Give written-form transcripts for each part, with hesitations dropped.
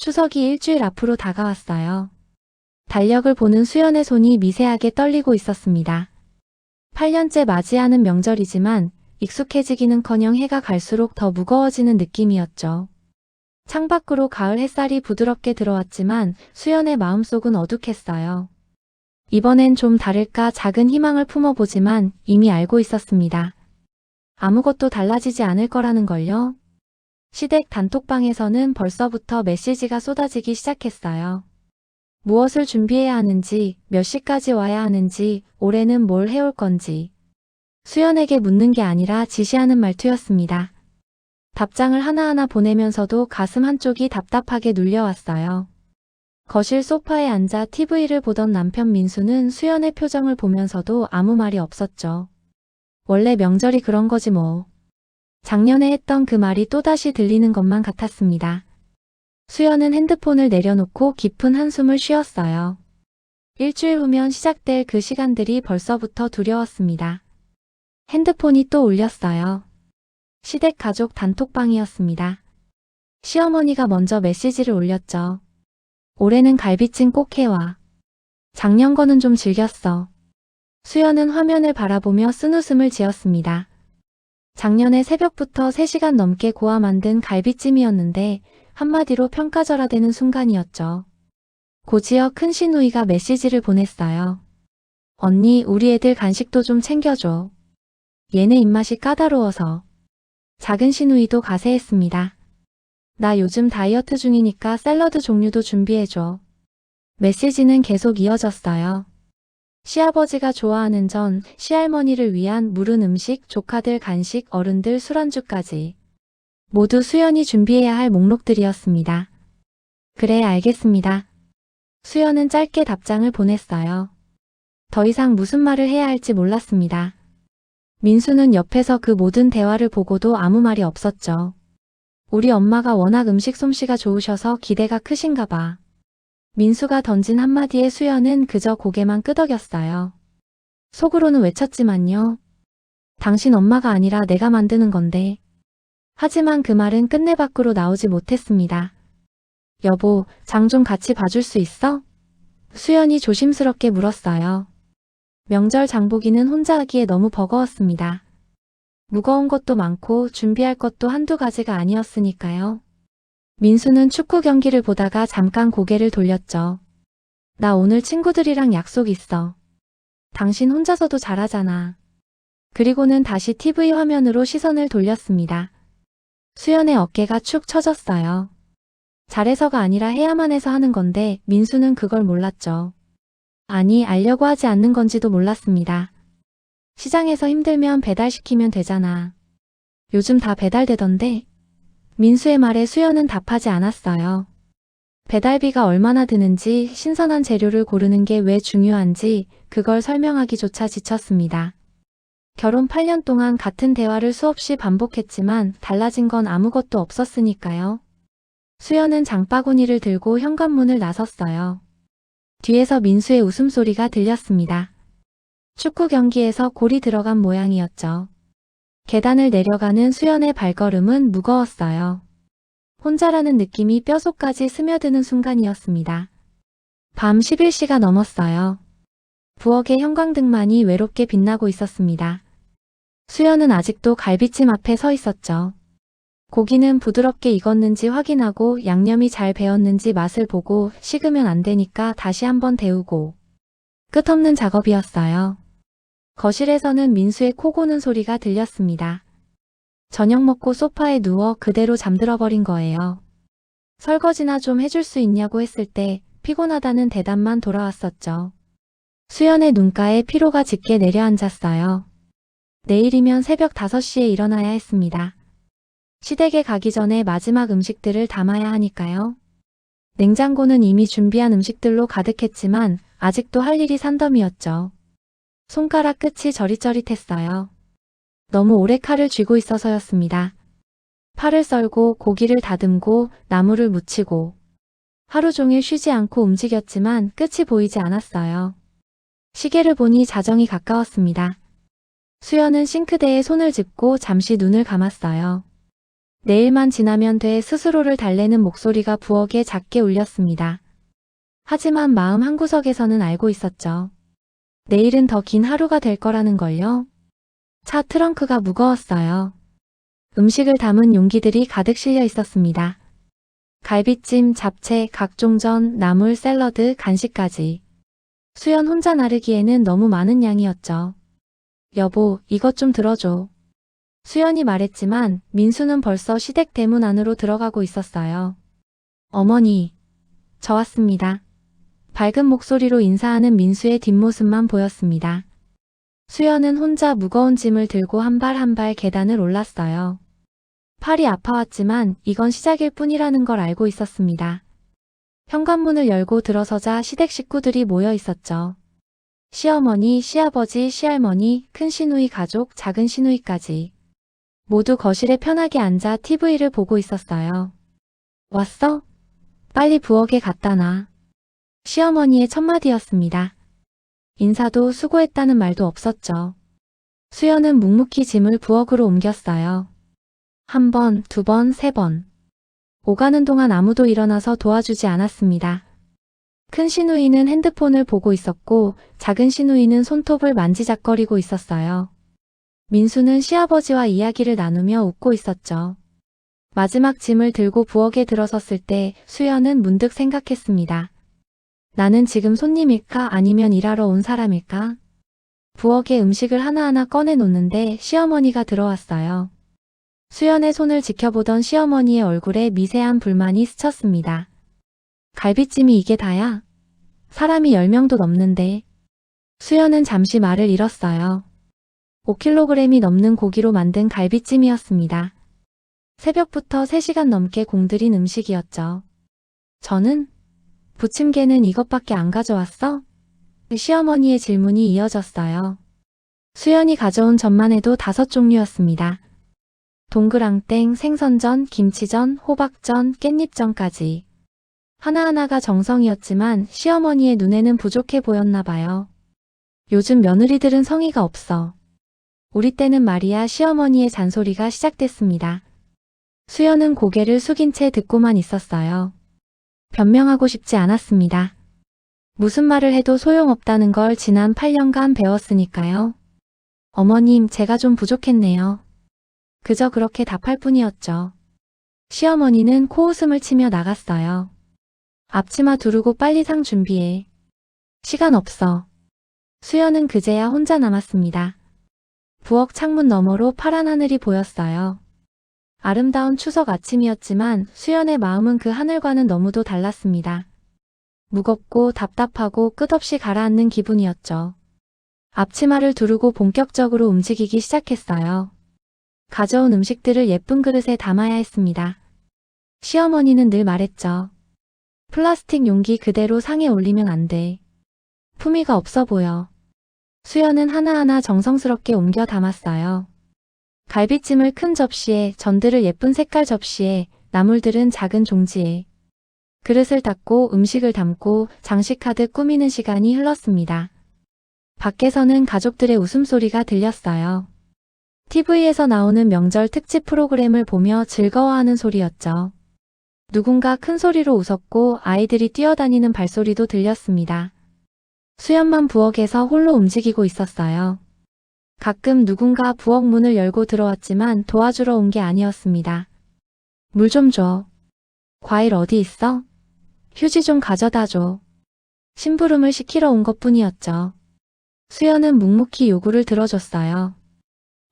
추석이 일주일 앞으로 다가왔어요. 달력을 보는 수연의 손이 미세하게 떨리고 있었습니다. 8년째 맞이하는 명절이지만 익숙해지기는커녕 해가 갈수록 더 무거워지는 느낌이었죠. 창밖으로 가을 햇살이 부드럽게 들어왔지만 수연의 마음속은 어둑했어요. 이번엔 좀 다를까 작은 희망을 품어보지만 이미 알고 있었습니다. 아무것도 달라지지 않을 거라는 걸요. 시댁 단톡방에서는 벌써부터 메시지가 쏟아지기 시작했어요. 무엇을 준비해야 하는지, 몇 시까지 와야 하는지, 올해는 뭘 해올 건지. 수연에게 묻는 게 아니라 지시하는 말투였습니다. 답장을 하나하나 보내면서도 가슴 한쪽이 답답하게 눌려왔어요. 거실 소파에 앉아 TV를 보던 남편 민수는 수연의 표정을 보면서도 아무 말이 없었죠. 원래 명절이 그런 거지 뭐. 작년에 했던 그 말이 또다시 들리는 것만 같았습니다. 수연은 핸드폰을 내려놓고 깊은 한숨을 쉬었어요. 일주일 후면 시작될 그 시간들이 벌써부터 두려웠습니다. 핸드폰이 또 울렸어요. 시댁 가족 단톡방이었습니다. 시어머니가 먼저 메시지를 올렸죠. 올해는 갈비찜 꼭 해와. 작년 거는 좀 즐겼어. 수연은 화면을 바라보며 쓴웃음을 지었습니다. 작년에 새벽부터 3시간 넘게 고아 만든 갈비찜이었는데 한마디로 평가절하되는 순간이었죠. 고지어 큰 시누이가 메시지를 보냈어요. 언니, 우리 애들 간식도 좀 챙겨줘. 얘네 입맛이 까다로워서. 작은 시누이도 가세했습니다. 나 요즘 다이어트 중이니까 샐러드 종류도 준비해줘. 메시지는 계속 이어졌어요. 시아버지가 좋아하는 전, 시할머니를 위한 무른 음식, 조카들 간식, 어른들 술안주까지. 모두 수연이 준비해야 할 목록들이었습니다. 그래, 알겠습니다. 수연은 짧게 답장을 보냈어요. 더 이상 무슨 말을 해야 할지 몰랐습니다. 민수는 옆에서 그 모든 대화를 보고도 아무 말이 없었죠. 우리 엄마가 워낙 음식 솜씨가 좋으셔서 기대가 크신가 봐. 민수가 던진 한마디에 수연은 그저 고개만 끄덕였어요. 속으로는 외쳤지만요. 당신 엄마가 아니라 내가 만드는 건데. 하지만 그 말은 끝내 밖으로 나오지 못했습니다. 여보, 장 좀 같이 봐줄 수 있어? 수연이 조심스럽게 물었어요. 명절 장보기는 혼자 하기에 너무 버거웠습니다. 무거운 것도 많고 준비할 것도 한두 가지가 아니었으니까요. 민수는 축구 경기를 보다가 잠깐 고개를 돌렸죠. 나 오늘 친구들이랑 약속 있어. 당신 혼자서도 잘하잖아. 그리고는 다시 TV 화면으로 시선을 돌렸습니다. 수연의 어깨가 축 처졌어요. 잘해서가 아니라 해야만 해서 하는 건데 민수는 그걸 몰랐죠. 아니, 알려고 하지 않는 건지도 몰랐습니다. 시장에서 힘들면 배달시키면 되잖아. 요즘 다 배달되던데. 민수의 말에 수연은 답하지 않았어요. 배달비가 얼마나 드는지, 신선한 재료를 고르는 게 왜 중요한지 그걸 설명하기조차 지쳤습니다. 결혼 8년 동안 같은 대화를 수없이 반복했지만 달라진 건 아무것도 없었으니까요. 수연은 장바구니를 들고 현관문을 나섰어요. 뒤에서 민수의 웃음소리가 들렸습니다. 축구 경기에서 골이 들어간 모양이었죠. 계단을 내려가는 수연의 발걸음은 무거웠어요. 혼자라는 느낌이 뼛속까지 스며드는 순간이었습니다. 밤 11시가 넘었어요. 부엌의 형광등만이 외롭게 빛나고 있었습니다. 수연은 아직도 갈비찜 앞에 서 있었죠. 고기는 부드럽게 익었는지 확인하고 양념이 잘 배었는지 맛을 보고 식으면 안 되니까 다시 한번 데우고. 끝없는 작업이었어요. 거실에서는 민수의 코 고는 소리가 들렸습니다. 저녁 먹고 소파에 누워 그대로 잠들어 버린 거예요. 설거지나 좀 해줄 수 있냐고 했을 때 피곤하다는 대답만 돌아왔었죠. 수연의 눈가에 피로가 짙게 내려앉았어요. 내일이면 새벽 5시에 일어나야 했습니다. 시댁에 가기 전에 마지막 음식들을 담아야 하니까요. 냉장고는 이미 준비한 음식들로 가득했지만 아직도 할 일이 산더미였죠. 손가락 끝이 저릿저릿했어요. 너무 오래 칼을 쥐고 있어서였습니다. 파를 썰고 고기를 다듬고 나물을 무치고 하루 종일 쉬지 않고 움직였지만 끝이 보이지 않았어요. 시계를 보니 자정이 가까웠습니다. 수연은 싱크대에 손을 짚고 잠시 눈을 감았어요. 내일만 지나면 돼 스스로를 달래는 목소리가 부엌에 작게 울렸습니다. 하지만 마음 한구석에서는 알고 있었죠. 내일은 더 긴 하루가 될 거라는 걸요. 차 트렁크가 무거웠어요. 음식을 담은 용기들이 가득 실려 있었습니다. 갈비찜, 잡채, 각종 전, 나물, 샐러드, 간식까지. 수연 혼자 나르기에는 너무 많은 양이었죠. 여보, 이것 좀 들어줘. 수연이 말했지만 민수는 벌써 시댁 대문 안으로 들어가고 있었어요. 어머니, 저 왔습니다. 밝은 목소리로 인사하는 민수의 뒷모습만 보였습니다. 수연은 혼자 무거운 짐을 들고 한 발 한 발 계단을 올랐어요. 팔이 아파왔지만 이건 시작일 뿐이라는 걸 알고 있었습니다. 현관문을 열고 들어서자 시댁 식구들이 모여 있었죠. 시어머니, 시아버지, 시할머니, 큰 시누이 가족, 작은 시누이까지. 모두 거실에 편하게 앉아 TV를 보고 있었어요. 왔어? 빨리 부엌에 갖다 놔. 시어머니의 첫마디였습니다. 인사도 수고했다는 말도 없었죠. 수연은 묵묵히 짐을 부엌으로 옮겼어요. 한 번, 두 번, 세 번. 오가는 동안 아무도 일어나서 도와주지 않았습니다. 큰 시누이는 핸드폰을 보고 있었고 작은 시누이는 손톱을 만지작거리고 있었어요. 민수는 시아버지와 이야기를 나누며 웃고 있었죠. 마지막 짐을 들고 부엌에 들어섰을 때 수연은 문득 생각했습니다. 나는 지금 손님일까 아니면 일하러 온 사람일까? 부엌에 음식을 하나하나 꺼내 놓는데 시어머니가 들어왔어요. 수연의 손을 지켜보던 시어머니의 얼굴에 미세한 불만이 스쳤습니다. 갈비찜이 이게 다야? 사람이 10명도 넘는데. 수연은 잠시 말을 잃었어요. 5kg이 넘는 고기로 만든 갈비찜이었습니다. 새벽부터 3시간 넘게 공들인 음식이었죠. 저는? 부침개는 이것밖에 안 가져왔어? 시어머니의 질문이 이어졌어요. 수연이 가져온 전만 해도 5종류였습니다. 동그랑땡, 생선전, 김치전, 호박전, 깻잎전까지. 하나하나가 정성이었지만 시어머니의 눈에는 부족해 보였나 봐요. 요즘 며느리들은 성의가 없어. 우리 때는 말이야. 시어머니의 잔소리가 시작됐습니다. 수연은 고개를 숙인 채 듣고만 있었어요. 변명하고 싶지 않았습니다. 무슨 말을 해도 소용없다는 걸 지난 8년간 배웠으니까요. 어머님, 제가 좀 부족했네요. 그저 그렇게 답할 뿐이었죠. 시어머니는 코웃음을 치며 나갔어요. 앞치마 두르고 빨리 상 준비해. 시간 없어. 수연은 그제야 혼자 남았습니다. 부엌 창문 너머로 파란 하늘이 보였어요. 아름다운 추석 아침이었지만 수연의 마음은 그 하늘과는 너무도 달랐습니다. 무겁고 답답하고 끝없이 가라앉는 기분이었죠. 앞치마를 두르고 본격적으로 움직이기 시작했어요. 가져온 음식들을 예쁜 그릇에 담아야 했습니다. 시어머니는 늘 말했죠. 플라스틱 용기 그대로 상에 올리면 안 돼. 품위가 없어 보여. 수연은 하나하나 정성스럽게 옮겨 담았어요. 갈비찜을 큰 접시에, 전들을 예쁜 색깔 접시에, 나물들은 작은 종지에. 그릇을 닫고 음식을 담고 장식하듯 꾸미는 시간이 흘렀습니다. 밖에서는 가족들의 웃음소리가 들렸어요. TV에서 나오는 명절 특집 프로그램을 보며 즐거워하는 소리였죠. 누군가 큰 소리로 웃었고 아이들이 뛰어다니는 발소리도 들렸습니다. 수연만 부엌에서 홀로 움직이고 있었어요. 가끔 누군가 부엌 문을 열고 들어왔지만 도와주러 온 게 아니었습니다. 물 좀 줘. 과일 어디 있어? 휴지 좀 가져다 줘. 심부름을 시키러 온 것뿐이었죠. 수연은 묵묵히 요구를 들어줬어요.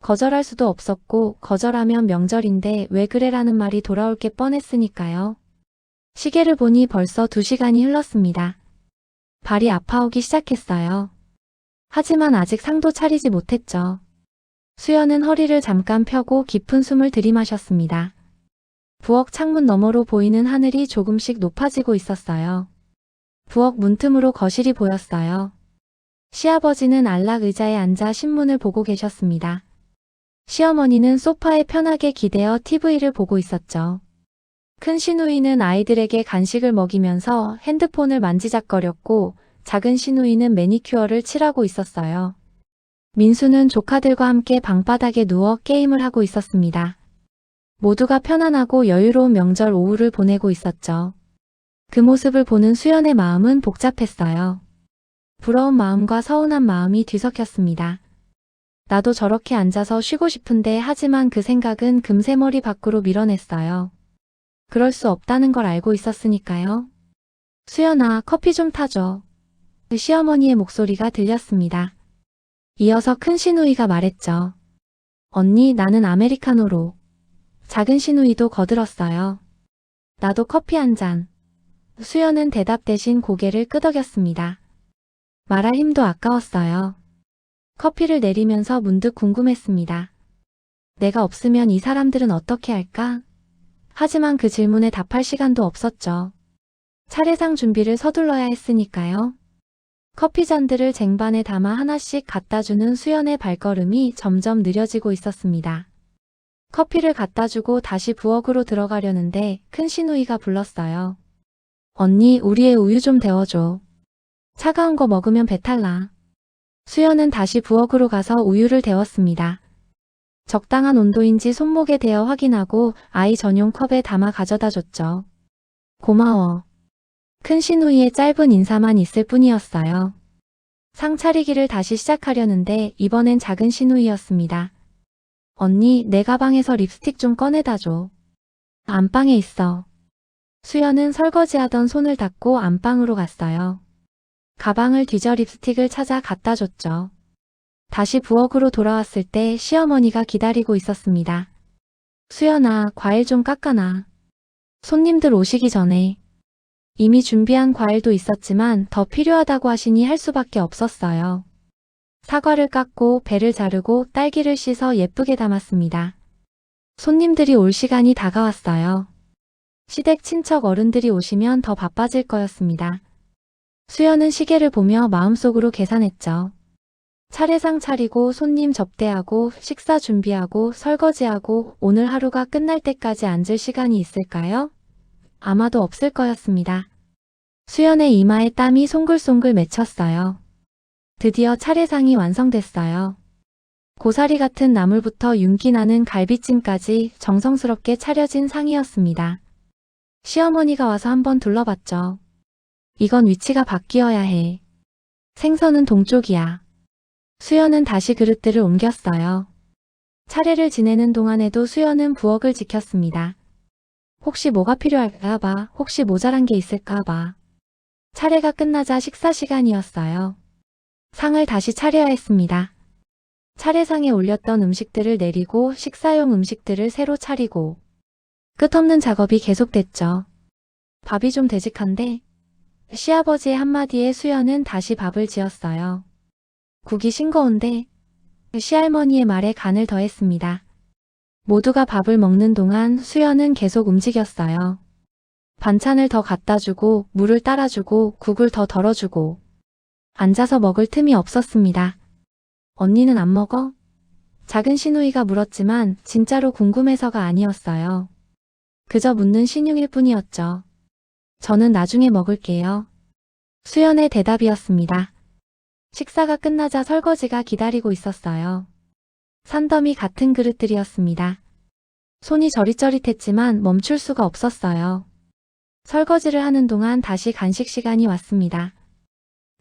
거절할 수도 없었고 거절하면 명절인데 왜 그래라는 말이 돌아올 게 뻔했으니까요. 시계를 보니 벌써 2시간이 흘렀습니다. 발이 아파오기 시작했어요. 하지만 아직 상도 차리지 못했죠. 수연은 허리를 잠깐 펴고 깊은 숨을 들이마셨습니다. 부엌 창문 너머로 보이는 하늘이 조금씩 높아지고 있었어요. 부엌 문틈으로 거실이 보였어요. 시아버지는 안락 의자에 앉아 신문을 보고 계셨습니다. 시어머니는 소파에 편하게 기대어 TV를 보고 있었죠. 큰 시누이는 아이들에게 간식을 먹이면서 핸드폰을 만지작거렸고 작은 시누이는 매니큐어를 칠하고 있었어요. 민수는 조카들과 함께 방바닥에 누워 게임을 하고 있었습니다. 모두가 편안하고 여유로운 명절 오후를 보내고 있었죠. 그 모습을 보는 수연의 마음은 복잡했어요. 부러운 마음과 서운한 마음이 뒤섞였습니다. 나도 저렇게 앉아서 쉬고 싶은데 하지만 그 생각은 금세 머리 밖으로 밀어냈어요. 그럴 수 없다는 걸 알고 있었으니까요. 수연아, 커피 좀 타줘. 그 시어머니의 목소리가 들렸습니다. 이어서 큰 시누이가 말했죠. 언니, 나는 아메리카노로. 작은 시누이도 거들었어요. 나도 커피 한 잔. 수연은 대답 대신 고개를 끄덕였습니다. 말할 힘도 아까웠어요. 커피를 내리면서 문득 궁금했습니다. 내가 없으면 이 사람들은 어떻게 할까? 하지만 그 질문에 답할 시간도 없었죠. 차례상 준비를 서둘러야 했으니까요. 커피 잔들을 쟁반에 담아 하나씩 갖다주는 수연의 발걸음이 점점 느려지고 있었습니다. 커피를 갖다주고 다시 부엌으로 들어가려는데 큰 시누이가 불렀어요. 언니, 우리의 우유 좀 데워줘. 차가운 거 먹으면 배탈 나. 수연은 다시 부엌으로 가서 우유를 데웠습니다. 적당한 온도인지 손목에 대어 확인하고 아이 전용 컵에 담아 가져다 줬죠. 고마워. 큰 시누이의 짧은 인사만 있을 뿐이었어요. 상 차리기를 다시 시작하려는데 이번엔 작은 시누이였습니다. 언니, 내 가방에서 립스틱 좀 꺼내다 줘. 안방에 있어. 수연은 설거지하던 손을 닦고 안방으로 갔어요. 가방을 뒤져 립스틱을 찾아 갖다 줬죠. 다시 부엌으로 돌아왔을 때 시어머니가 기다리고 있었습니다. 수연아, 과일 좀 깎아놔. 손님들 오시기 전에. 이미 준비한 과일도 있었지만 더 필요하다고 하시니 할 수밖에 없었어요. 사과를 깎고 배를 자르고 딸기를 씻어 예쁘게 담았습니다. 손님들이 올 시간이 다가왔어요. 시댁 친척 어른들이 오시면 더 바빠질 거였습니다. 수연은 시계를 보며 마음속으로 계산했죠. 차례상 차리고 손님 접대하고 식사 준비하고 설거지하고 오늘 하루가 끝날 때까지 앉을 시간이 있을까요? 아마도 없을 거였습니다. 수연의 이마에 땀이 송글송글 맺혔어요. 드디어 차례상이 완성됐어요. 고사리 같은 나물부터 윤기 나는 갈비찜까지 정성스럽게 차려진 상이었습니다. 시어머니가 와서 한번 둘러봤죠. 이건 위치가 바뀌어야 해. 생선은 동쪽이야. 수연은 다시 그릇들을 옮겼어요. 차례를 지내는 동안에도 수연은 부엌을 지켰습니다. 혹시 뭐가 필요할까 봐, 혹시 모자란 게 있을까 봐. 차례가 끝나자 식사 시간이었어요. 상을 다시 차려야 했습니다. 차례상에 올렸던 음식들을 내리고 식사용 음식들을 새로 차리고 끝없는 작업이 계속됐죠. 밥이 좀 되직한데 시아버지의 한마디에 수연은 다시 밥을 지었어요. 국이 싱거운데 시할머니의 말에 간을 더했습니다. 모두가 밥을 먹는 동안 수연은 계속 움직였어요. 반찬을 더 갖다주고 물을 따라주고 국을 더 덜어주고 앉아서 먹을 틈이 없었습니다. 언니는 안 먹어? 작은 시누이가 물었지만 진짜로 궁금해서가 아니었어요. 그저 묻는 신용일 뿐이었죠. 저는 나중에 먹을게요. 수연의 대답이었습니다. 식사가 끝나자 설거지가 기다리고 있었어요. 산더미 같은 그릇들이었습니다. 손이 저릿저릿했지만 멈출 수가 없었어요. 설거지를 하는 동안 다시 간식 시간이 왔습니다.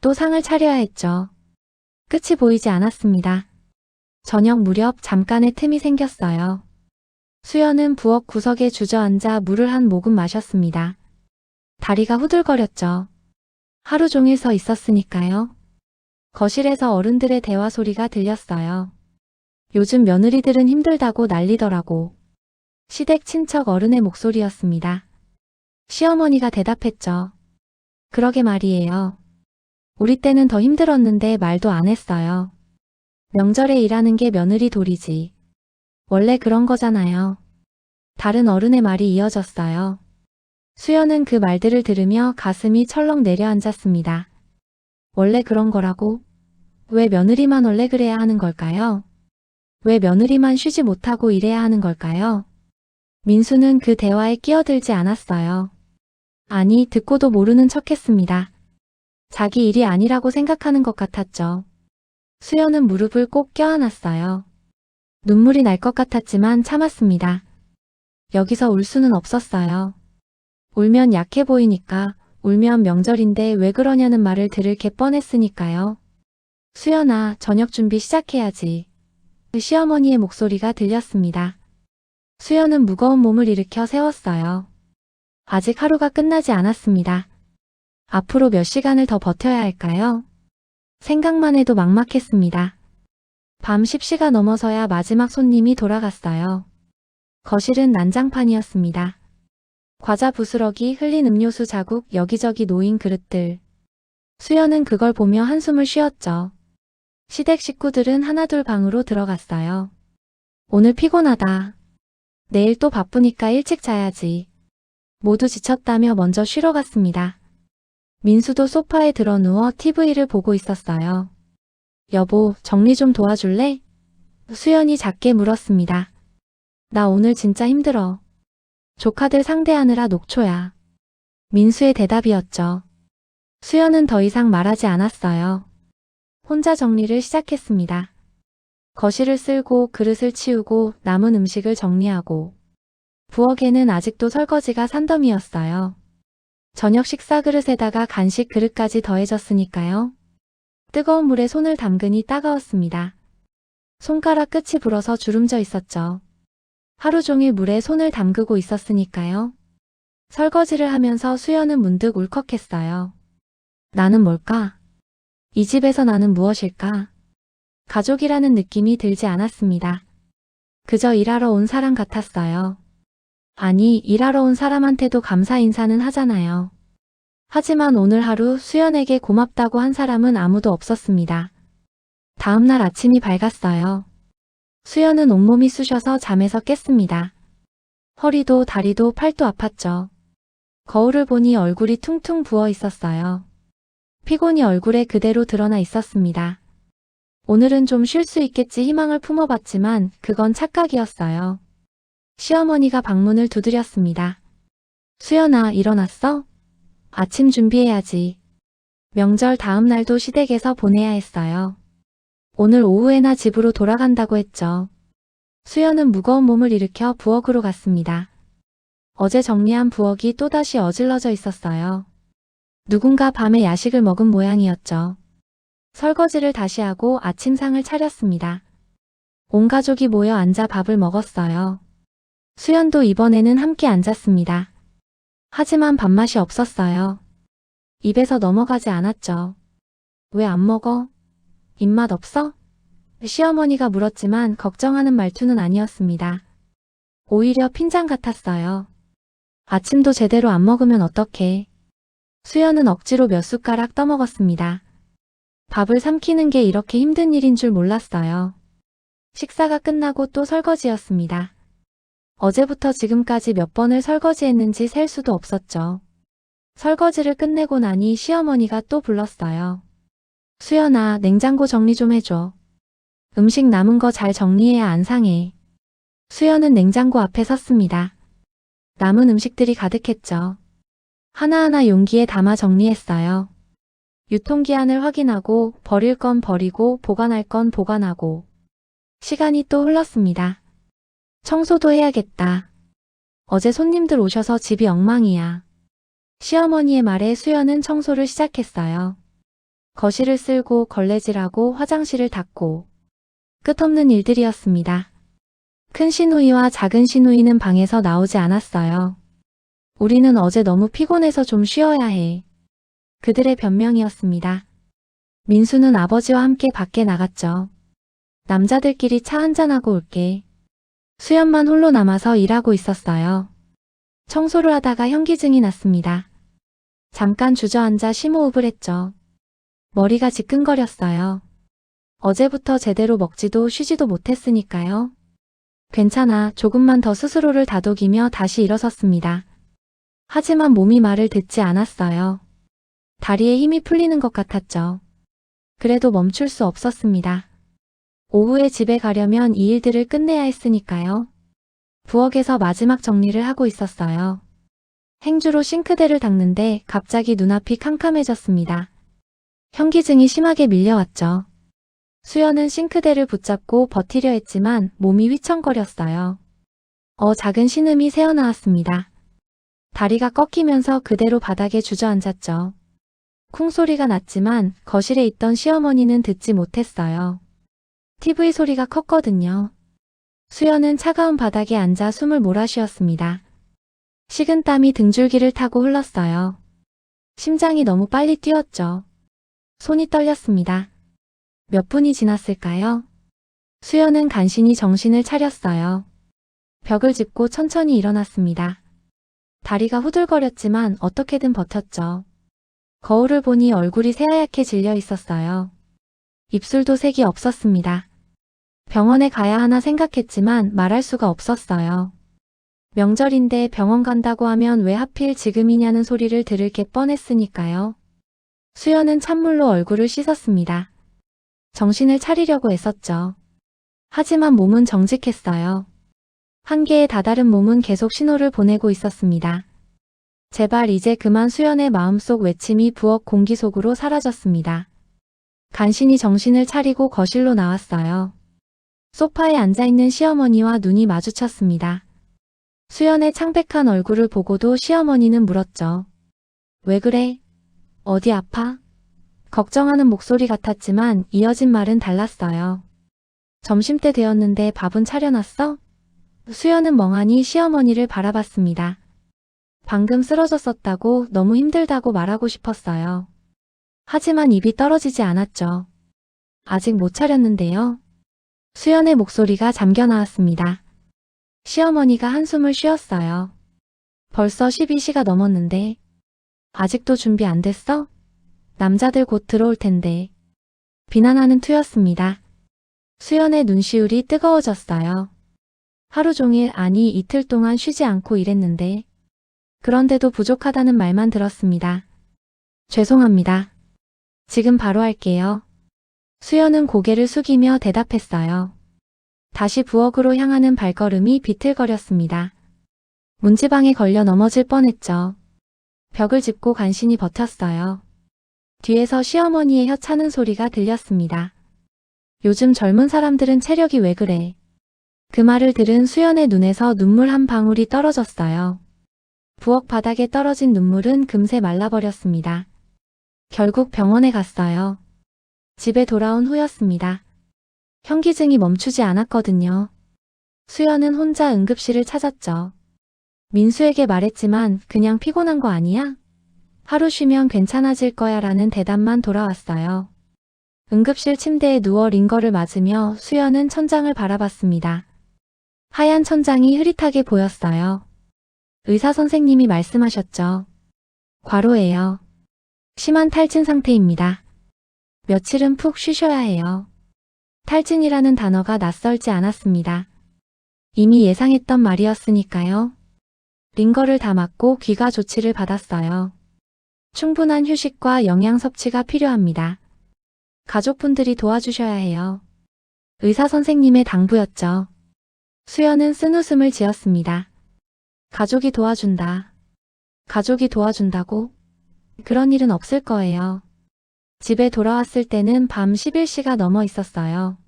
또 상을 차려야 했죠. 끝이 보이지 않았습니다. 저녁 무렵 잠깐의 틈이 생겼어요. 수연은 부엌 구석에 주저앉아 물을 한 모금 마셨습니다. 다리가 후들거렸죠. 하루 종일 서 있었으니까요. 거실에서 어른들의 대화 소리가 들렸어요. 요즘 며느리들은 힘들다고 난리더라고. 시댁 친척 어른의 목소리였습니다. 시어머니가 대답했죠. 그러게 말이에요. 우리 때는 더 힘들었는데 말도 안 했어요. 명절에 일하는 게 며느리 도리지. 원래 그런 거잖아요. 다른 어른의 말이 이어졌어요. 수연은 그 말들을 들으며 가슴이 철렁 내려앉았습니다. 원래 그런 거라고? 왜 며느리만 원래 그래야 하는 걸까요? 왜 며느리만 쉬지 못하고 일해야 하는 걸까요? 민수는 그 대화에 끼어들지 않았어요. 아니, 듣고도 모르는 척했습니다. 자기 일이 아니라고 생각하는 것 같았죠. 수연은 무릎을 꼭 껴안았어요. 눈물이 날 것 같았지만 참았습니다. 여기서 울 수는 없었어요. 울면 약해 보이니까, 울면 명절인데 왜 그러냐는 말을 들을 게 뻔했으니까요. 수연아, 저녁 준비 시작해야지. 시어머니의 목소리가 들렸습니다. 수연은 무거운 몸을 일으켜 세웠어요. 아직 하루가 끝나지 않았습니다. 앞으로 몇 시간을 더 버텨야 할까요? 생각만 해도 막막했습니다. 밤 10시가 넘어서야 마지막 손님이 돌아갔어요. 거실은 난장판이었습니다. 과자 부스러기, 흘린 음료수 자국, 여기저기 놓인 그릇들. 수연은 그걸 보며 한숨을 쉬었죠. 시댁 식구들은 하나둘 방으로 들어갔어요. 오늘 피곤하다. 내일 또 바쁘니까 일찍 자야지. 모두 지쳤다며 먼저 쉬러 갔습니다. 민수도 소파에 들어 누워 TV를 보고 있었어요. 여보, 정리 좀 도와줄래? 수연이 작게 물었습니다. 나 오늘 진짜 힘들어. 조카들 상대하느라 녹초야. 민수의 대답이었죠. 수연은 더 이상 말하지 않았어요. 혼자 정리를 시작했습니다. 거실을 쓸고 그릇을 치우고 남은 음식을 정리하고 부엌에는 아직도 설거지가 산더미였어요. 저녁 식사 그릇에다가 간식 그릇까지 더해졌으니까요. 뜨거운 물에 손을 담그니 따가웠습니다. 손가락 끝이 불어서 주름져 있었죠. 하루 종일 물에 손을 담그고 있었으니까요. 설거지를 하면서 수연은 문득 울컥했어요. 나는 뭘까? 이 집에서 나는 무엇일까? 가족이라는 느낌이 들지 않았습니다. 그저 일하러 온 사람 같았어요. 아니, 일하러 온 사람한테도 감사 인사는 하잖아요. 하지만 오늘 하루 수연에게 고맙다고 한 사람은 아무도 없었습니다. 다음 날 아침이 밝았어요. 수연은 온몸이 쑤셔서 잠에서 깼습니다. 허리도 다리도 팔도 아팠죠. 거울을 보니 얼굴이 퉁퉁 부어 있었어요. 피곤이 얼굴에 그대로 드러나 있었습니다. 오늘은 좀 쉴 수 있겠지 희망을 품어봤지만 그건 착각이었어요. 시어머니가 방문을 두드렸습니다. 수연아, 일어났어? 아침 준비해야지. 명절 다음 날도 시댁에서 보내야 했어요. 오늘 오후에나 집으로 돌아간다고 했죠. 수연은 무거운 몸을 일으켜 부엌으로 갔습니다. 어제 정리한 부엌이 또다시 어질러져 있었어요. 누군가 밤에 야식을 먹은 모양이었죠. 설거지를 다시 하고 아침상을 차렸습니다. 온 가족이 모여 앉아 밥을 먹었어요. 수연도 이번에는 함께 앉았습니다. 하지만 밥맛이 없었어요. 입에서 넘어가지 않았죠. 왜 안 먹어? 입맛 없어? 시어머니가 물었지만 걱정하는 말투는 아니었습니다. 오히려 핀잔 같았어요. 아침도 제대로 안 먹으면 어떡해. 수연은 억지로 몇 숟가락 떠먹었습니다. 밥을 삼키는 게 이렇게 힘든 일인 줄 몰랐어요. 식사가 끝나고 또 설거지였습니다. 어제부터 지금까지 몇 번을 설거지했는지 셀 수도 없었죠. 설거지를 끝내고 나니 시어머니가 또 불렀어요. 수연아, 냉장고 정리 좀 해줘. 음식 남은 거 잘 정리해야 안 상해. 수연은 냉장고 앞에 섰습니다. 남은 음식들이 가득했죠. 하나하나 용기에 담아 정리했어요. 유통기한을 확인하고 버릴 건 버리고 보관할 건 보관하고 시간이 또 흘렀습니다. 청소도 해야겠다. 어제 손님들 오셔서 집이 엉망이야. 시어머니의 말에 수연은 청소를 시작했어요. 거실을 쓸고 걸레질하고 화장실을 닦고 끝없는 일들이었습니다. 큰 시누이와 작은 시누이는 방에서 나오지 않았어요. 우리는 어제 너무 피곤해서 좀 쉬어야 해. 그들의 변명이었습니다. 민수는 아버지와 함께 밖에 나갔죠. 남자들끼리 차 한잔하고 올게. 수연만 홀로 남아서 일하고 있었어요. 청소를 하다가 현기증이 났습니다. 잠깐 주저앉아 심호흡을 했죠. 머리가 지끈거렸어요. 어제부터 제대로 먹지도 쉬지도 못했으니까요. 괜찮아, 조금만 더 스스로를 다독이며 다시 일어섰습니다. 하지만 몸이 말을 듣지 않았어요. 다리에 힘이 풀리는 것 같았죠. 그래도 멈출 수 없었습니다. 오후에 집에 가려면 이 일들을 끝내야 했으니까요. 부엌에서 마지막 정리를 하고 있었어요. 행주로 싱크대를 닦는데 갑자기 눈앞이 캄캄해졌습니다. 현기증이 심하게 밀려왔죠. 수연은 싱크대를 붙잡고 버티려 했지만 몸이 휘청거렸어요. 작은 신음이 새어나왔습니다. 다리가 꺾이면서 그대로 바닥에 주저앉았죠. 쿵 소리가 났지만 거실에 있던 시어머니는 듣지 못했어요. TV 소리가 컸거든요. 수연은 차가운 바닥에 앉아 숨을 몰아쉬었습니다. 식은땀이 등줄기를 타고 흘렀어요. 심장이 너무 빨리 뛰었죠. 손이 떨렸습니다. 몇 분이 지났을까요? 수연은 간신히 정신을 차렸어요. 벽을 짚고 천천히 일어났습니다. 다리가 후들거렸지만 어떻게든 버텼죠. 거울을 보니 얼굴이 새하얗게 질려 있었어요. 입술도 색이 없었습니다. 병원에 가야 하나 생각했지만 말할 수가 없었어요. 명절인데 병원 간다고 하면 왜 하필 지금이냐는 소리를 들을 게 뻔했으니까요. 수연은 찬물로 얼굴을 씻었습니다. 정신을 차리려고 애썼죠. 하지만 몸은 정직했어요. 한계에 다다른 몸은 계속 신호를 보내고 있었습니다. 제발 이제 그만. 수연의 마음속 외침이 부엌 공기 속으로 사라졌습니다. 간신히 정신을 차리고 거실로 나왔어요. 소파에 앉아있는 시어머니와 눈이 마주쳤습니다. 수연의 창백한 얼굴을 보고도 시어머니는 물었죠. 왜 그래? 어디 아파? 걱정하는 목소리 같았지만 이어진 말은 달랐어요. 점심때 되었는데 밥은 차려놨어? 수연은 멍하니 시어머니를 바라봤습니다. 방금 쓰러졌었다고, 너무 힘들다고 말하고 싶었어요. 하지만 입이 떨어지지 않았죠. 아직 못 차렸는데요. 수연의 목소리가 잠겨 나왔습니다. 시어머니가 한숨을 쉬었어요. 벌써 12시가 넘었는데 아직도 준비 안 됐어? 남자들 곧 들어올 텐데. 비난하는 투였습니다. 수연의 눈시울이 뜨거워졌어요. 하루 종일, 아니 이틀 동안 쉬지 않고 일했는데. 그런데도 부족하다는 말만 들었습니다. 죄송합니다. 지금 바로 할게요. 수연은 고개를 숙이며 대답했어요. 다시 부엌으로 향하는 발걸음이 비틀거렸습니다. 문지방에 걸려 넘어질 뻔했죠. 벽을 짚고 간신히 버텼어요. 뒤에서 시어머니의 혀 차는 소리가 들렸습니다. 요즘 젊은 사람들은 체력이 왜 그래? 그 말을 들은 수연의 눈에서 눈물 한 방울이 떨어졌어요. 부엌 바닥에 떨어진 눈물은 금세 말라버렸습니다. 결국 병원에 갔어요. 집에 돌아온 후였습니다. 현기증이 멈추지 않았거든요. 수연은 혼자 응급실을 찾았죠. 민수에게 말했지만 그냥 피곤한 거 아니야? 하루 쉬면 괜찮아질 거야 라는 대답만 돌아왔어요. 응급실 침대에 누워 링거를 맞으며 수연은 천장을 바라봤습니다. 하얀 천장이 흐릿하게 보였어요. 의사 선생님이 말씀하셨죠. 과로예요. 심한 탈진 상태입니다. 며칠은 푹 쉬셔야 해요. 탈진이라는 단어가 낯설지 않았습니다. 이미 예상했던 말이었으니까요. 링거를 다 맞고 귀가 조치를 받았어요. 충분한 휴식과 영양 섭취가 필요합니다. 가족분들이 도와주셔야 해요. 의사 선생님의 당부였죠. 수연은 쓴웃음을 지었습니다. 가족이 도와준다. 가족이 도와준다고? 그런 일은 없을 거예요. 집에 돌아왔을 때는 밤 11시가 넘어 있었어요.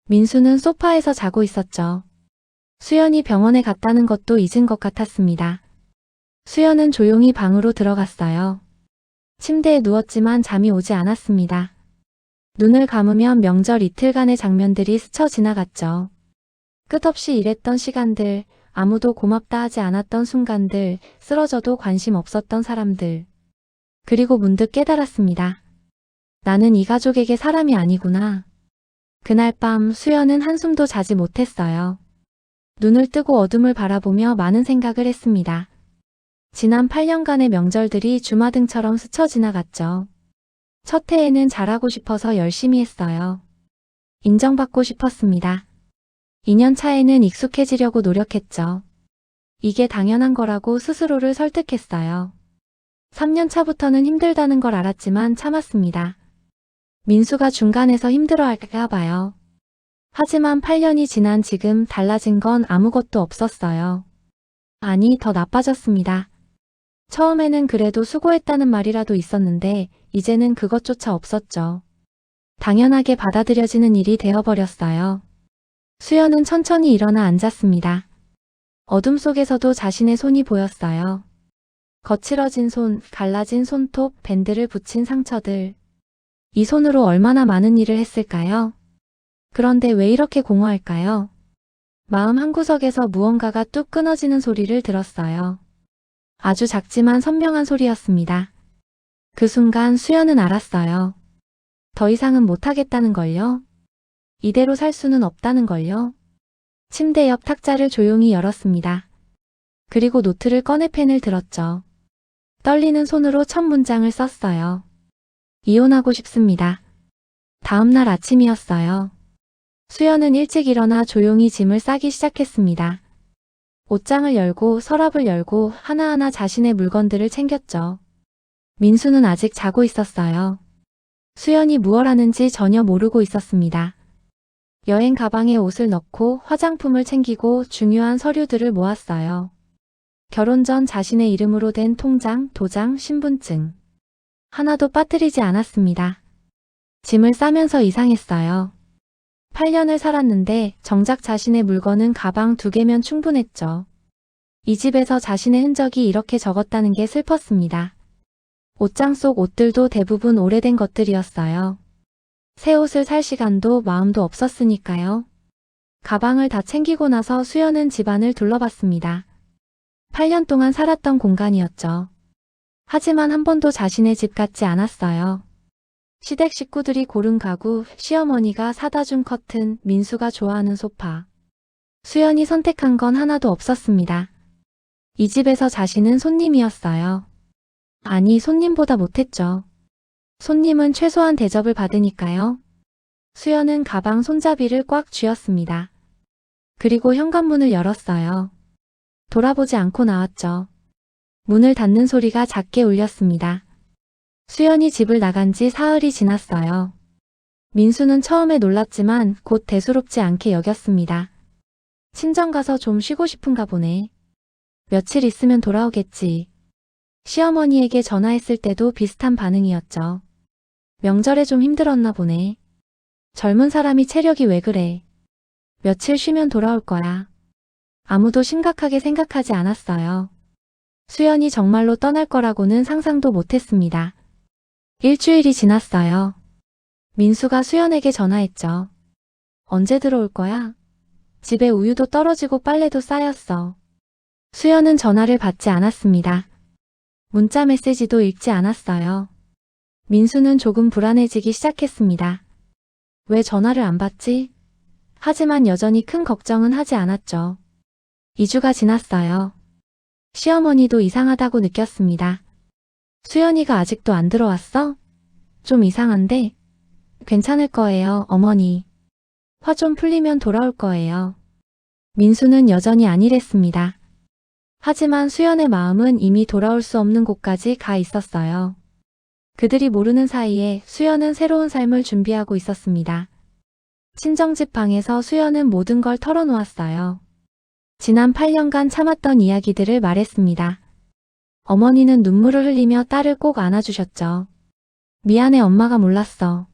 민수는 소파에서 자고 있었죠. 수연이 병원에 갔다는 것도 잊은 것 같았습니다. 수연은 조용히 방으로 들어갔어요. 침대에 누웠지만 잠이 오지 않았습니다. 눈을 감으면 명절 이틀간의 장면들이 스쳐 지나갔죠. 끝없이 일했던 시간들, 아무도 고맙다 하지 않았던 순간들, 쓰러져도 관심 없었던 사람들. 그리고 문득 깨달았습니다. 나는 이 가족에게 사람이 아니구나. 그날 밤 수연은 한숨도 자지 못했어요. 눈을 뜨고 어둠을 바라보며 많은 생각을 했습니다. 지난 8년간의 명절들이 주마등처럼 스쳐 지나갔죠. 첫 해에는 잘하고 싶어서 열심히 했어요. 인정받고 싶었습니다. 2년 차에는 익숙해지려고 노력했죠. 이게 당연한 거라고 스스로를 설득했어요. 3년 차부터는 힘들다는 걸 알았지만 참았습니다. 민수가 중간에서 힘들어할까 봐요. 하지만 8년이 지난 지금 달라진 건 아무것도 없었어요. 아니, 더 나빠졌습니다. 처음에는 그래도 수고했다는 말이라도 있었는데 이제는 그것조차 없었죠. 당연하게 받아들여지는 일이 되어버렸어요. 수연은 천천히 일어나 앉았습니다. 어둠 속에서도 자신의 손이 보였어요. 거칠어진 손, 갈라진 손톱, 밴드를 붙인 상처들. 이 손으로 얼마나 많은 일을 했을까요? 그런데 왜 이렇게 공허할까요? 마음 한구석에서 무언가가 뚝 끊어지는 소리를 들었어요. 아주 작지만 선명한 소리였습니다. 그 순간 수연은 알았어요. 더 이상은 못하겠다는 걸요. 이대로 살 수는 없다는 걸요. 침대 옆 탁자를 조용히 열었습니다. 그리고 노트를 꺼내 펜을 들었죠. 떨리는 손으로 첫 문장을 썼어요. 이혼하고 싶습니다. 다음 날 아침이었어요. 수연은 일찍 일어나 조용히 짐을 싸기 시작했습니다. 옷장을 열고 서랍을 열고 하나하나 자신의 물건들을 챙겼죠. 민수는 아직 자고 있었어요. 수연이 무얼 하는지 전혀 모르고 있었습니다. 여행 가방에 옷을 넣고 화장품을 챙기고 중요한 서류들을 모았어요. 결혼 전 자신의 이름으로 된 통장, 도장, 신분증. 하나도 빠뜨리지 않았습니다. 짐을 싸면서 이상했어요. 8년을 살았는데 정작 자신의 물건은 가방 2개면 충분했죠. 이 집에서 자신의 흔적이 이렇게 적었다는 게 슬펐습니다. 옷장 속 옷들도 대부분 오래된 것들이었어요. 새 옷을 살 시간도 마음도 없었으니까요. 가방을 다 챙기고 나서 수연은 집안을 둘러봤습니다. 8년 동안 살았던 공간이었죠. 하지만 한 번도 자신의 집 같지 않았어요. 시댁 식구들이 고른 가구, 시어머니가 사다 준 커튼, 민수가 좋아하는 소파. 수연이 선택한 건 하나도 없었습니다. 이 집에서 자신은 손님이었어요. 아니, 손님보다 못했죠. 손님은 최소한 대접을 받으니까요. 수연은 가방 손잡이를 꽉 쥐었습니다. 그리고 현관문을 열었어요. 돌아보지 않고 나왔죠. 문을 닫는 소리가 작게 울렸습니다. 수연이 집을 나간 지 사흘이 지났어요. 민수는 처음에 놀랐지만 곧 대수롭지 않게 여겼습니다. 친정 가서 좀 쉬고 싶은가 보네. 며칠 있으면 돌아오겠지. 시어머니에게 전화했을 때도 비슷한 반응이었죠. 명절에 좀 힘들었나 보네. 젊은 사람이 체력이 왜 그래. 며칠 쉬면 돌아올 거야. 아무도 심각하게 생각하지 않았어요. 수연이 정말로 떠날 거라고는 상상도 못했습니다. 일주일이 지났어요. 민수가 수연에게 전화했죠. 언제 들어올 거야? 집에 우유도 떨어지고 빨래도 쌓였어. 수연은 전화를 받지 않았습니다. 문자 메시지도 읽지 않았어요. 민수는 조금 불안해지기 시작했습니다. 왜 전화를 안 받지? 하지만 여전히 큰 걱정은 하지 않았죠. 2주가 지났어요. 시어머니도 이상하다고 느꼈습니다. 수연이가 아직도 안 들어왔어? 좀 이상한데? 괜찮을 거예요, 어머니. 화 좀 풀리면 돌아올 거예요. 민수는 여전히 안일했습니다. 하지만 수연의 마음은 이미 돌아올 수 없는 곳까지 가 있었어요. 그들이 모르는 사이에 수연은 새로운 삶을 준비하고 있었습니다. 친정집 방에서 수연은 모든 걸 털어놓았어요. 지난 8년간 참았던 이야기들을 말했습니다. 어머니는 눈물을 흘리며 딸을 꼭 안아주셨죠. 미안해, 엄마가 몰랐어.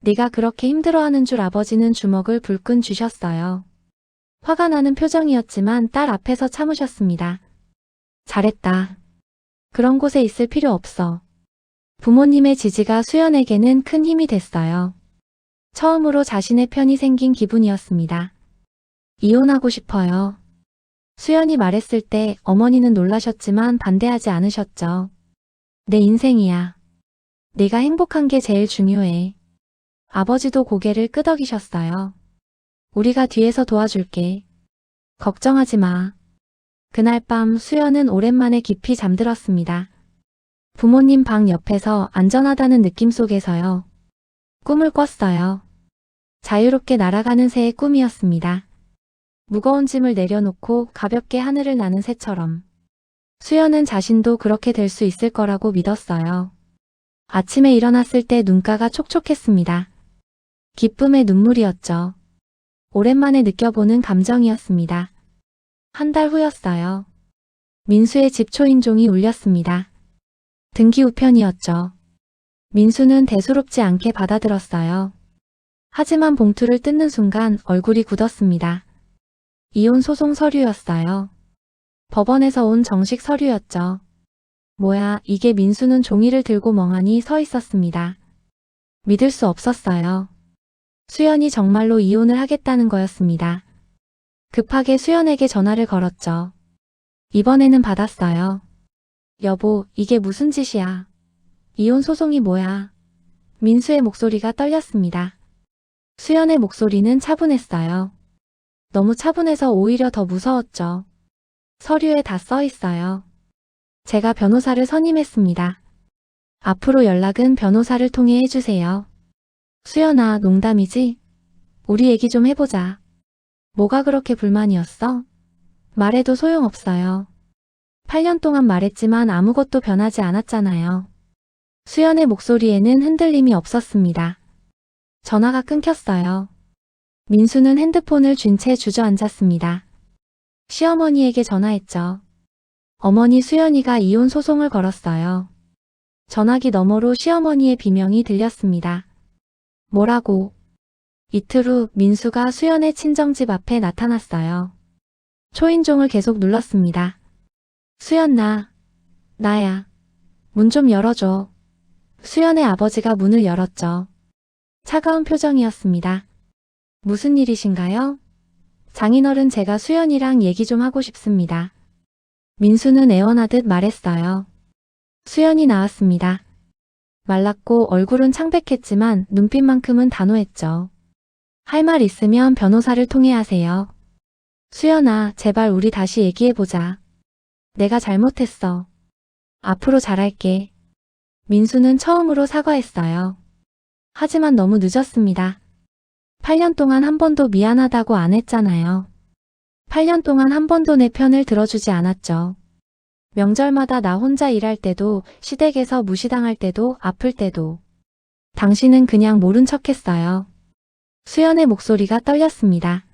네가 그렇게 힘들어하는 줄 아버지는 주먹을 불끈 쥐셨어요. 화가 나는 표정이었지만 딸 앞에서 참으셨습니다. 잘했다. 그런 곳에 있을 필요 없어. 부모님의 지지가 수연에게는 큰 힘이 됐어요. 처음으로 자신의 편이 생긴 기분이었습니다. 이혼하고 싶어요. 수연이 말했을 때 어머니는 놀라셨지만 반대하지 않으셨죠. 내 인생이야. 내가 행복한 게 제일 중요해. 아버지도 고개를 끄덕이셨어요. 우리가 뒤에서 도와줄게. 걱정하지 마. 그날 밤 수연은 오랜만에 깊이 잠들었습니다. 부모님 방 옆에서 안전하다는 느낌 속에서요. 꿈을 꿨어요. 자유롭게 날아가는 새의 꿈이었습니다. 무거운 짐을 내려놓고 가볍게 하늘을 나는 새처럼. 수연은 자신도 그렇게 될 수 있을 거라고 믿었어요. 아침에 일어났을 때 눈가가 촉촉했습니다. 기쁨의 눈물이었죠. 오랜만에 느껴보는 감정이었습니다. 한 달 후였어요. 민수의 집 초인종이 울렸습니다. 등기 우편이었죠. 민수는 대수롭지 않게 받아들었어요. 하지만 봉투를 뜯는 순간 얼굴이 굳었습니다. 이혼 소송 서류였어요. 법원에서 온 정식 서류였죠. 뭐야, 이게 민수는 종이를 들고 멍하니 서 있었습니다. 믿을 수 없었어요. 수연이 정말로 이혼을 하겠다는 거였습니다. 급하게 수연에게 전화를 걸었죠. 이번에는 받았어요. 여보, 이게 무슨 짓이야? 이혼 소송이 뭐야? 민수의 목소리가 떨렸습니다. 수연의 목소리는 차분했어요. 너무 차분해서 오히려 더 무서웠죠. 서류에 다 써 있어요. 제가 변호사를 선임했습니다. 앞으로 연락은 변호사를 통해 해주세요. 수연아, 농담이지? 우리 얘기 좀 해보자. 뭐가 그렇게 불만이었어? 말해도 소용없어요. 8년 동안 말했지만 아무것도 변하지 않았잖아요. 수연의 목소리에는 흔들림이 없었습니다. 전화가 끊겼어요. 민수는 핸드폰을 쥔 채 주저앉았습니다. 시어머니에게 전화했죠. 어머니, 수연이가 이혼 소송을 걸었어요. 전화기 너머로 시어머니의 비명이 들렸습니다. 뭐라고? 이틀 후 민수가 수연의 친정집 앞에 나타났어요. 초인종을 계속 눌렀습니다. 수연, 나야. 문 좀 열어줘. 수연의 아버지가 문을 열었죠. 차가운 표정이었습니다. 무슨 일이신가요? 장인어른, 제가 수연이랑 얘기 좀 하고 싶습니다. 민수는 애원하듯 말했어요. 수연이 나왔습니다. 말랐고 얼굴은 창백했지만 눈빛만큼은 단호했죠. 할 말 있으면 변호사를 통해 하세요. 수연아, 제발 우리 다시 얘기해보자. 내가 잘못했어. 앞으로 잘할게. 민수는 처음으로 사과했어요. 하지만 너무 늦었습니다. 8년 동안 한 번도 미안하다고 안 했잖아요. 8년 동안 한 번도 내 편을 들어주지 않았죠. 명절마다 나 혼자 일할 때도, 시댁에서 무시당할 때도, 아플 때도. 당신은 그냥 모른 척했어요. 수연의 목소리가 떨렸습니다.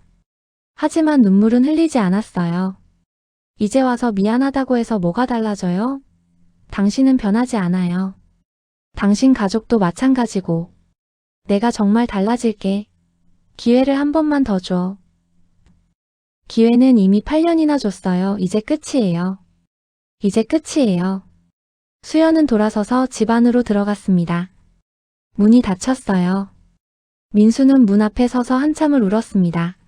하지만 눈물은 흘리지 않았어요. 이제 와서 미안하다고 해서 뭐가 달라져요? 당신은 변하지 않아요. 당신 가족도 마찬가지고. 내가 정말 달라질게. 기회를 한 번만 더 줘. 기회는 이미 8년이나 줬어요. 이제 끝이에요. 이제 끝이에요. 수연은 돌아서서 집 안으로 들어갔습니다. 문이 닫혔어요. 민수는 문 앞에 서서 한참을 울었습니다.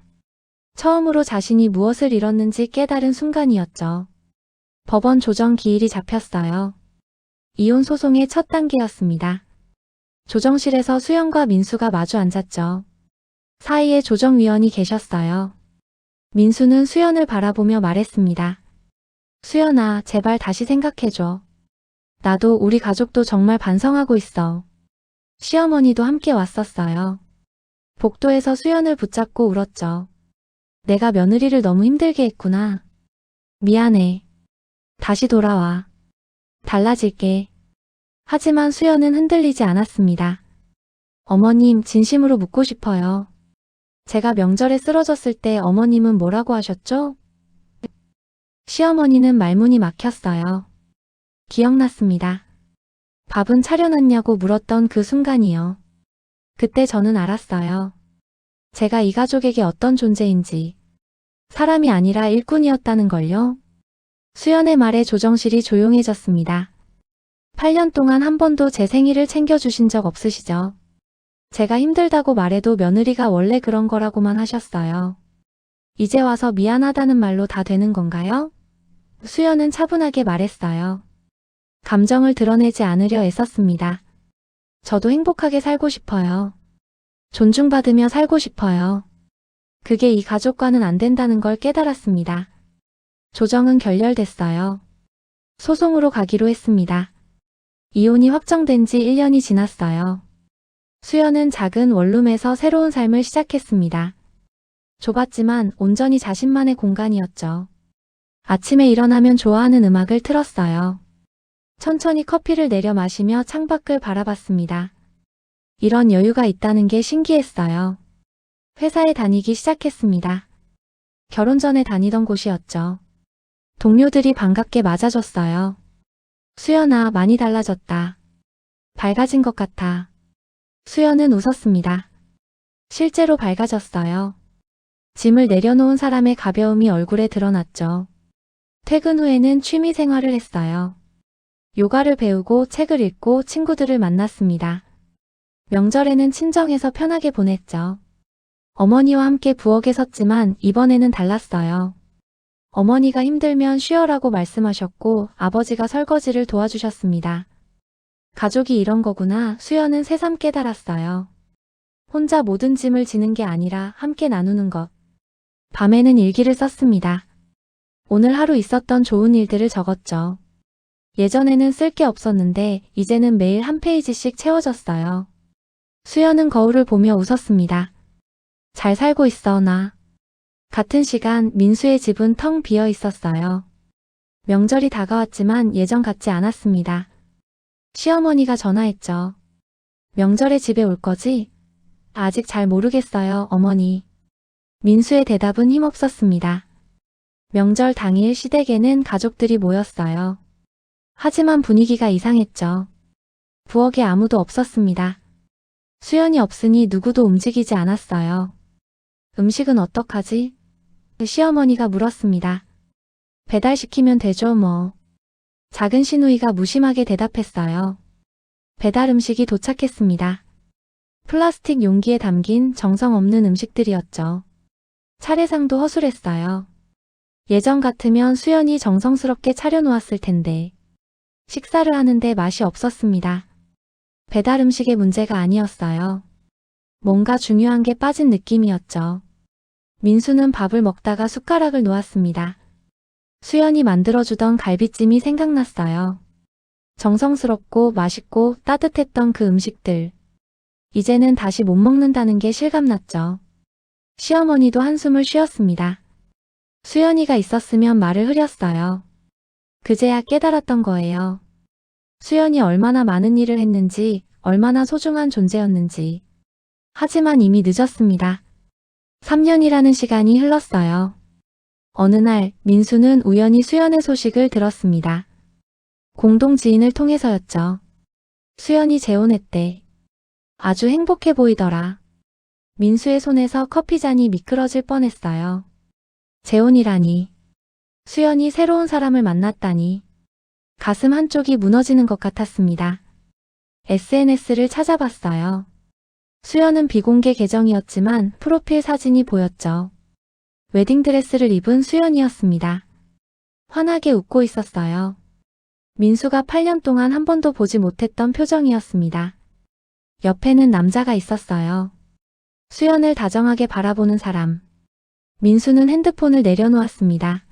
처음으로 자신이 무엇을 잃었는지 깨달은 순간이었죠. 법원 조정 기일이 잡혔어요. 이혼 소송의 첫 단계였습니다. 조정실에서 수연과 민수가 마주 앉았죠. 사이에 조정위원이 계셨어요. 민수는 수연을 바라보며 말했습니다. 수연아, 제발 다시 생각해줘. 나도 우리 가족도 정말 반성하고 있어. 시어머니도 함께 왔었어요. 복도에서 수연을 붙잡고 울었죠. 내가 며느리를 너무 힘들게 했구나. 미안해. 다시 돌아와. 달라질게. 하지만 수연은 흔들리지 않았습니다. 어머님, 진심으로 묻고 싶어요. 제가 명절에 쓰러졌을 때 어머님은 뭐라고 하셨죠? 시어머니는 말문이 막혔어요. 기억났습니다. 밥은 차려놨냐고 물었던 그 순간이요. 그때 저는 알았어요. 제가 이 가족에게 어떤 존재인지. 사람이 아니라 일꾼이었다는 걸요. 수연의 말에 조정실이 조용해졌습니다. 8년 동안 한 번도 제 생일을 챙겨주신 적 없으시죠? 제가 힘들다고 말해도 며느리가 원래 그런 거라고만 하셨어요. 이제 와서 미안하다는 말로 다 되는 건가요? 수연은 차분하게 말했어요. 감정을 드러내지 않으려 애썼습니다. 저도 행복하게 살고 싶어요. 존중받으며 살고 싶어요. 그게 이 가족과는 안 된다는 걸 깨달았습니다. 조정은 결렬됐어요. 소송으로 가기로 했습니다. 이혼이 확정된 지 1년이 지났어요. 수연은 작은 원룸에서 새로운 삶을 시작했습니다. 좁았지만 온전히 자신만의 공간이었죠. 아침에 일어나면 좋아하는 음악을 틀었어요. 천천히 커피를 내려 마시며 창밖을 바라봤습니다. 이런 여유가 있다는 게 신기했어요. 회사에 다니기 시작했습니다. 결혼 전에 다니던 곳이었죠. 동료들이 반갑게 맞아줬어요. 수연아, 많이 달라졌다. 밝아진 것 같아. 수연은 웃었습니다. 실제로 밝아졌어요. 짐을 내려놓은 사람의 가벼움이 얼굴에 드러났죠. 퇴근 후에는 취미 생활을 했어요. 요가를 배우고 책을 읽고 친구들을 만났습니다. 명절에는 친정에서 편하게 보냈죠. 어머니와 함께 부엌에 섰지만 이번에는 달랐어요. 어머니가 힘들면 쉬어라고 말씀하셨고 아버지가 설거지를 도와주셨습니다. 가족이 이런 거구나 수연은 새삼 깨달았어요. 혼자 모든 짐을 지는 게 아니라 함께 나누는 것. 밤에는 일기를 썼습니다. 오늘 하루 있었던 좋은 일들을 적었죠. 예전에는 쓸 게 없었는데 이제는 매일 한 페이지씩 채워졌어요. 수연은 거울을 보며 웃었습니다. 잘 살고 있어 나. 같은 시간 민수의 집은 텅 비어 있었어요. 명절이 다가왔지만 예전 같지 않았습니다. 시어머니가 전화했죠. 명절에 집에 올 거지? 아직 잘 모르겠어요, 어머니. 민수의 대답은 힘없었습니다. 명절 당일 시댁에는 가족들이 모였어요. 하지만 분위기가 이상했죠. 부엌에 아무도 없었습니다. 수연이 없으니 누구도 움직이지 않았어요. 음식은 어떡하지? 시어머니가 물었습니다. 배달시키면 되죠 뭐. 작은 시누이가 무심하게 대답했어요. 배달 음식이 도착했습니다. 플라스틱 용기에 담긴 정성 없는 음식들이었죠. 차례상도 허술했어요. 예전 같으면 수연이 정성스럽게 차려놓았을 텐데. 식사를 하는데 맛이 없었습니다. 배달 음식의 문제가 아니었어요. 뭔가 중요한 게 빠진 느낌이었죠. 민수는 밥을 먹다가 숟가락을 놓았습니다. 수연이 만들어주던 갈비찜이 생각났어요. 정성스럽고 맛있고 따뜻했던 그 음식들. 이제는 다시 못 먹는다는 게 실감났죠. 시어머니도 한숨을 쉬었습니다. 수연이가 있었으면 말을 흐렸어요. 그제야 깨달았던 거예요. 수연이 얼마나 많은 일을 했는지, 얼마나 소중한 존재였는지. 하지만 이미 늦었습니다. 3년이라는 시간이 흘렀어요. 어느 날 민수는 우연히 수연의 소식을 들었습니다. 공동 지인을 통해서였죠. 수연이 재혼했대. 아주 행복해 보이더라. 민수의 손에서 커피잔이 미끄러질 뻔했어요. 재혼이라니. 수연이 새로운 사람을 만났다니. 가슴 한쪽이 무너지는 것 같았습니다. SNS를 찾아봤어요. 수연은 비공개 계정이었지만 프로필 사진이 보였죠. 웨딩드레스를 입은 수연이었습니다. 환하게 웃고 있었어요. 민수가 8년 동안 한 번도 보지 못했던 표정이었습니다. 옆에는 남자가 있었어요. 수연을 다정하게 바라보는 사람. 민수는 핸드폰을 내려놓았습니다.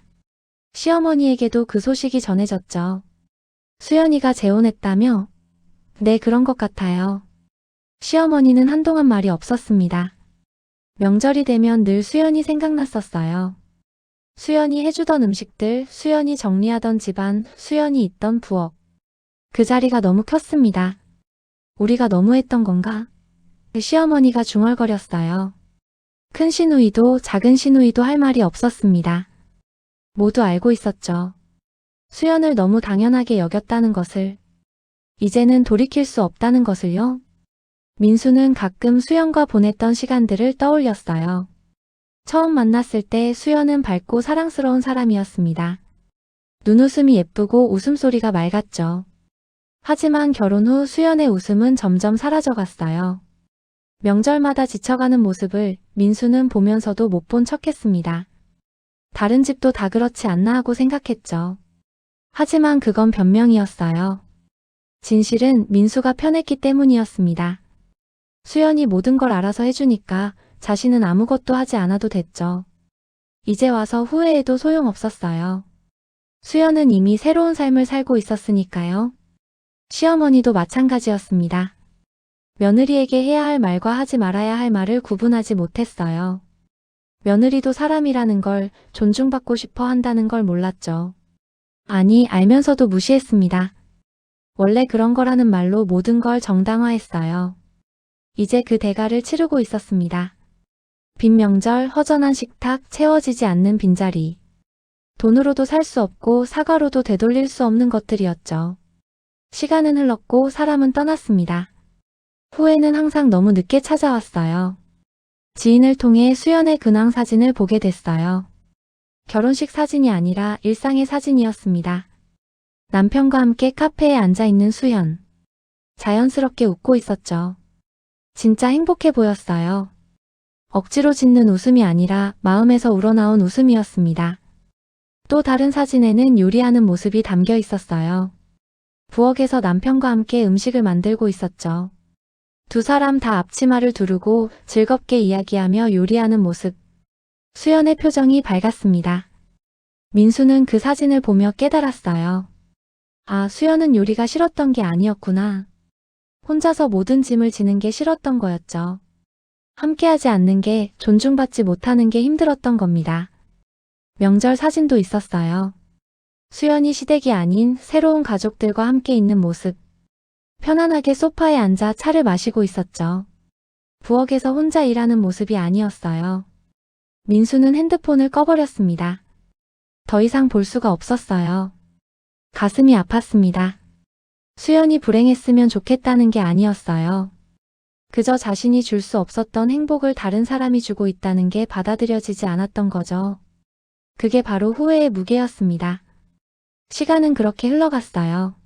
시어머니에게도 그 소식이 전해졌죠. 수연이가 재혼했다며? 네, 그런 것 같아요. 시어머니는 한동안 말이 없었습니다. 명절이 되면 늘 수연이 생각났었어요. 수연이 해주던 음식들, 수연이 정리하던 집안, 수연이 있던 부엌. 그 자리가 너무 컸습니다. 우리가 너무했던 건가? 시어머니가 중얼거렸어요. 큰 시누이도 작은 시누이도 할 말이 없었습니다. 모두 알고 있었죠. 수연을 너무 당연하게 여겼다는 것을. 이제는 돌이킬 수 없다는 것을요. 민수는 가끔 수연과 보냈던 시간들을 떠올렸어요. 처음 만났을 때 수연은 밝고 사랑스러운 사람이었습니다. 눈웃음이 예쁘고 웃음소리가 맑았죠. 하지만 결혼 후 수연의 웃음은 점점 사라져갔어요. 명절마다 지쳐가는 모습을 민수는 보면서도 못 본 척했습니다. 다른 집도 다 그렇지 않나 하고 생각했죠. 하지만 그건 변명이었어요. 진실은 민수가 편했기 때문이었습니다. 수연이 모든 걸 알아서 해주니까 자신은 아무것도 하지 않아도 됐죠. 이제 와서 후회해도 소용없었어요. 수연은 이미 새로운 삶을 살고 있었으니까요. 시어머니도 마찬가지였습니다. 며느리에게 해야 할 말과 하지 말아야 할 말을 구분하지 못했어요. 며느리도 사람이라는 걸 존중받고 싶어 한다는 걸 몰랐죠. 아니, 알면서도 무시했습니다. 원래 그런 거라는 말로 모든 걸 정당화했어요. 이제 그 대가를 치르고 있었습니다. 빈 명절, 허전한 식탁, 채워지지 않는 빈자리. 돈으로도 살 수 없고 사과로도 되돌릴 수 없는 것들이었죠. 시간은 흘렀고 사람은 떠났습니다. 후회는 항상 너무 늦게 찾아왔어요. 지인을 통해 수연의 근황 사진을 보게 됐어요. 결혼식 사진이 아니라 일상의 사진이었습니다. 남편과 함께 카페에 앉아 있는 수연. 자연스럽게 웃고 있었죠. 진짜 행복해 보였어요. 억지로 짓는 웃음이 아니라 마음에서 우러나온 웃음이었습니다. 또 다른 사진에는 요리하는 모습이 담겨 있었어요. 부엌에서 남편과 함께 음식을 만들고 있었죠. 두 사람 다 앞치마를 두르고 즐겁게 이야기하며 요리하는 모습. 수연의 표정이 밝았습니다. 민수는 그 사진을 보며 깨달았어요. 아, 수연은 요리가 싫었던 게 아니었구나. 혼자서 모든 짐을 지는 게 싫었던 거였죠. 함께하지 않는 게, 존중받지 못하는 게 힘들었던 겁니다. 명절 사진도 있었어요. 수연이 시댁이 아닌 새로운 가족들과 함께 있는 모습. 편안하게 소파에 앉아 차를 마시고 있었죠. 부엌에서 혼자 일하는 모습이 아니었어요. 민수는 핸드폰을 꺼버렸습니다. 더 이상 볼 수가 없었어요. 가슴이 아팠습니다. 수연이 불행했으면 좋겠다는 게 아니었어요. 그저 자신이 줄 수 없었던 행복을 다른 사람이 주고 있다는 게 받아들여지지 않았던 거죠. 그게 바로 후회의 무게였습니다. 시간은 그렇게 흘러갔어요.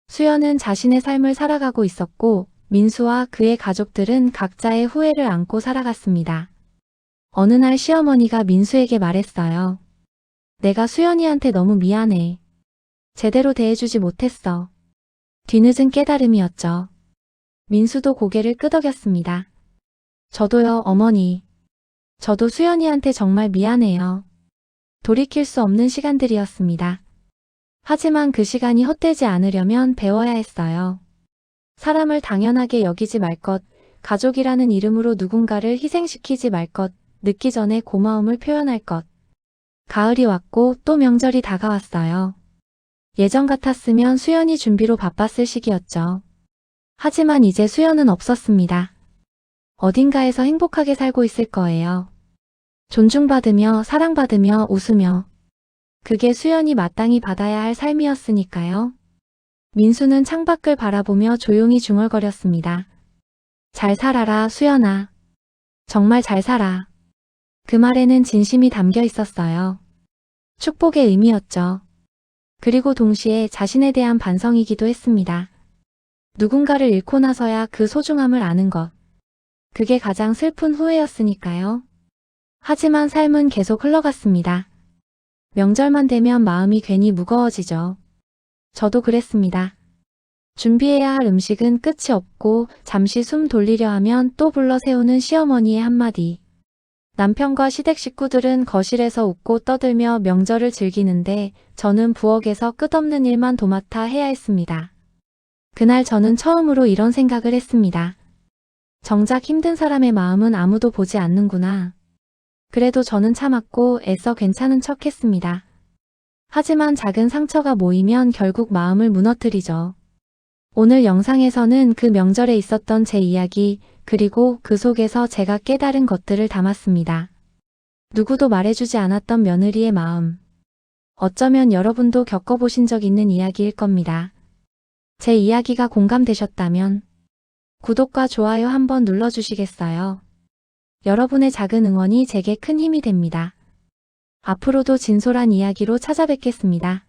수연은 자신의 삶을 살아가고 있었고 민수와 그의 가족들은 각자의 후회를 안고 살아갔습니다. 어느 날 시어머니가 민수에게 말했어요. 내가 수연이한테 너무 미안해. 제대로 대해주지 못했어. 뒤늦은 깨달음이었죠. 민수도 고개를 끄덕였습니다. 저도요, 어머니. 저도 수연이한테 정말 미안해요. 돌이킬 수 없는 시간들이었습니다. 하지만 그 시간이 헛되지 않으려면 배워야 했어요. 사람을 당연하게 여기지 말 것, 가족이라는 이름으로 누군가를 희생시키지 말 것, 늦기 전에 고마움을 표현할 것. 가을이 왔고 또 명절이 다가왔어요. 예전 같았으면 수연이 준비로 바빴을 시기였죠. 하지만 이제 수연은 없었습니다. 어딘가에서 행복하게 살고 있을 거예요. 존중받으며 사랑받으며 웃으며. 그게 수연이 마땅히 받아야 할 삶이었으니까요. 민수는 창밖을 바라보며 조용히 중얼거렸습니다. 잘 살아라, 수연아. 정말 잘 살아. 그 말에는 진심이 담겨 있었어요. 축복의 의미였죠. 그리고 동시에 자신에 대한 반성이기도 했습니다. 누군가를 잃고 나서야 그 소중함을 아는 것. 그게 가장 슬픈 후회였으니까요. 하지만 삶은 계속 흘러갔습니다. 명절만 되면 마음이 괜히 무거워지죠. 저도 그랬습니다. 준비해야 할 음식은 끝이 없고 잠시 숨 돌리려 하면 또 불러 세우는 시어머니의 한마디. 남편과 시댁 식구들은 거실에서 웃고 떠들며 명절을 즐기는데 저는 부엌에서 끝없는 일만 도맡아 해야 했습니다. 그날 저는 처음으로 이런 생각을 했습니다. 정작 힘든 사람의 마음은 아무도 보지 않는구나. 그래도 저는 참았고 애써 괜찮은 척 했습니다. 하지만 작은 상처가 모이면 결국 마음을 무너뜨리죠. 오늘 영상에서는 그 명절에 있었던 제 이야기, 그리고 그 속에서 제가 깨달은 것들을 담았습니다. 누구도 말해주지 않았던 며느리의 마음. 어쩌면 여러분도 겪어보신 적 있는 이야기일 겁니다. 제 이야기가 공감되셨다면 구독과 좋아요 한번 눌러주시겠어요? 여러분의 작은 응원이 제게 큰 힘이 됩니다. 앞으로도 진솔한 이야기로 찾아뵙겠습니다.